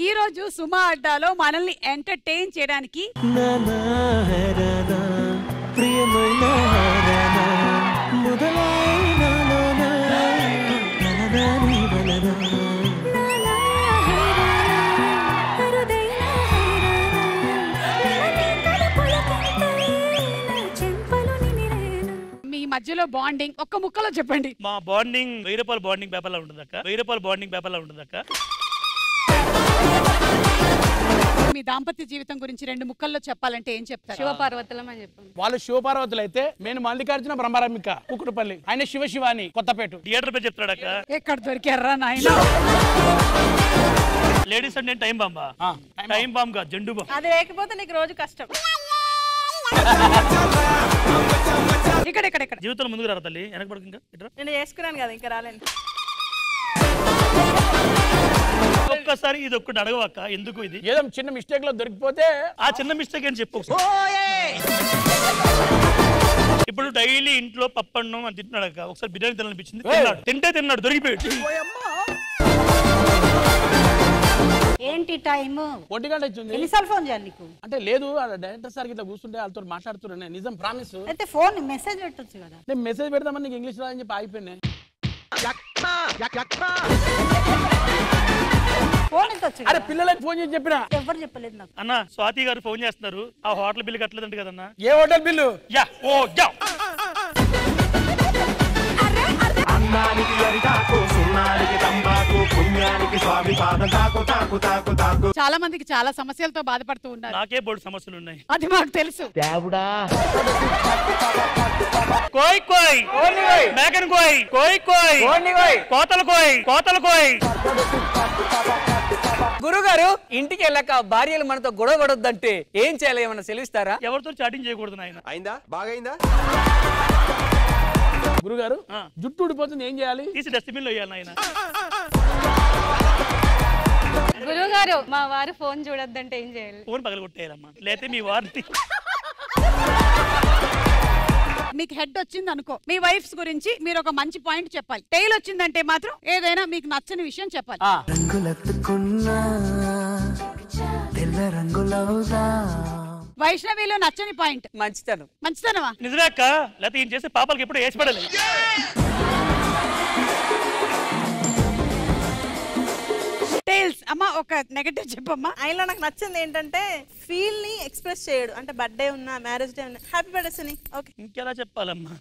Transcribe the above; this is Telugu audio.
ఈ రోజు సుమా అడ్డాలో మనల్ని ఎంటర్టైన్ చేయడానికి మీ మధ్యలో బాండింగ్ ఒక్క ముక్కలో చెప్పండి. మా బాండింగ్ 1000 రూపాయల బాండింగ్ పేపర్ లా ఉంటుంది అక్క. 1000 రూపాయల బాండింగ్ పేపర్ లా ఉంటుంది అక్క. మీ దాంపత్య జీవితం గురించి 2 ముక్కల్లో చెప్పాలంటే ఏం చెప్తారు? శివపార్వతులం అని చెప్పండి. వాళ్ళు శివపార్వతులు అయితే నేను మల్లికార్జున బ్రహ్మరాంబిక కుకుటపల్లి, ఆయన శివాని కొత్తపేట. థియేటర్ పేరు చెప్తాడు అక్క. ఎక్కడ దొరికారా నాయన? లేడీస్ అంటే టైం బాంబా? టైం బాంబ్ గా జెండు బాంబ్. అది లేకపోతే నీకు రోజు కష్టం. ఇక్కడ జీవితంలో ముందుకు రా తల్లి, వెనక పడుకు. ఇంకా నేను చేసుకున్నాను కదా, ఇంకా రాలేను. ఒక్కసారి ఇది ఒక్కటి అడగవక్క, ఎందుకు ఇది? ఏదో చిన్న మిస్టేక్ లో దొరికిపోతే ఆ చిన్న మిస్టేక్ అని చెప్పు. ఇప్పుడు డైలీ ఇంట్లో పప్పన్నం అని తింటున్నాడు అక్క. ఒకసారి బిర్యానీ తినాలనిపించింది, తిన్నాడు. తిన్నాడు, దొరికిపోయాడు. ఏంటి టైము? 1 గంట ఇచ్చింది. ఎన్నిసార్లు ఫోన్ చేయాలి నీకు? అంటే లేదు, డైరెక్టర్ సార్ ఇట్లా కూర్చుంటే వాళ్ళతో మాట్లాడుతున్నాను. నిజం, ప్రామిస్. అయితే ఫోన్ మెసేజ్ పెట్టొచ్చు కదా. నేను మెసేజ్ పెడదామని నీకు ఇంగ్లీష్ రాదని చెప్పి ఆగిపోయినా. ఫోన్ ఎంత వచ్చి? అరే పిల్లలకు ఫోన్ చేసి చెప్పినా, ఎవరు చెప్పలేదు నాకు. అన్న స్వాతి గారు ఫోన్ చేస్తున్నారు. ఆ హోటల్ బిల్లు కట్టలేదంట కదన్నా? ఏ హోటల్ బిల్లు? యా ఓ యా. చాలా మందికి చాలా సమస్యలతో బాధపడుతూ ఉన్నారు. నాకే బోర్డు సమస్యలు ఉన్నాయి, అది మాకు తెలుసు. కోయ్ కోయ్ మేకన్ కోయ్ కోయ్ కోయ్ కోతలు కోయ్ కోతలు కోయ్. గురుగారు, ఇంటికి వెళ్ళాక భార్యలు మనతో గొడవ పడొద్దంటే ఏం చేయాలి, ఏమన్నా సెలవిస్తారా? ఎవరితో చాటింగ్ చేయకూడదు నాయన. అయిందా? బాగైందా? గురుగారు, జుట్టు ఊడిపోతుంది, ఏం చేయాలి? తీసి డస్ట్బిన్ లో వేయాలి నాయన. గురువుగారు, మా వారు ఫోన్ చూడొద్దంటే ఏం చేయాలి? ఫోన్ పగలగొట్టేయాలమ్మా, లేకపోతే మీ వారిని. మీకు హెడ్ వచ్చింది అనుకో, మీ వైఫ్స్ గురించి మీరు ఒక మంచి పాయింట్ చెప్పాలి. టైల్ వచ్చిందంటే మాత్రం ఏదైనా మీకు నచ్చని విషయం చెప్పాలి. వైష్ణవిలో నచ్చని పాయింట్ మంచితనమా? నిజమే అక్క, లేకపోతే ఈయన చేసే పాపాలకి ఎప్పుడు వేసి పడాలి. టైల్స్ అమ్మా, ఒక నెగటివ్ చెప్పమ్మా. ఆయనలో నాకు నచ్చింది ఏంటంటే ఫీల్ ని ఎక్స్ప్రెస్ చేయడు. అంటే బర్త్డే ఉన్నా, మ్యారేజ్ డే ఉన్నా హ్యాపీ బర్త్డే అని. ఓకే, ఇంకెలా చెప్పాలమ్మా?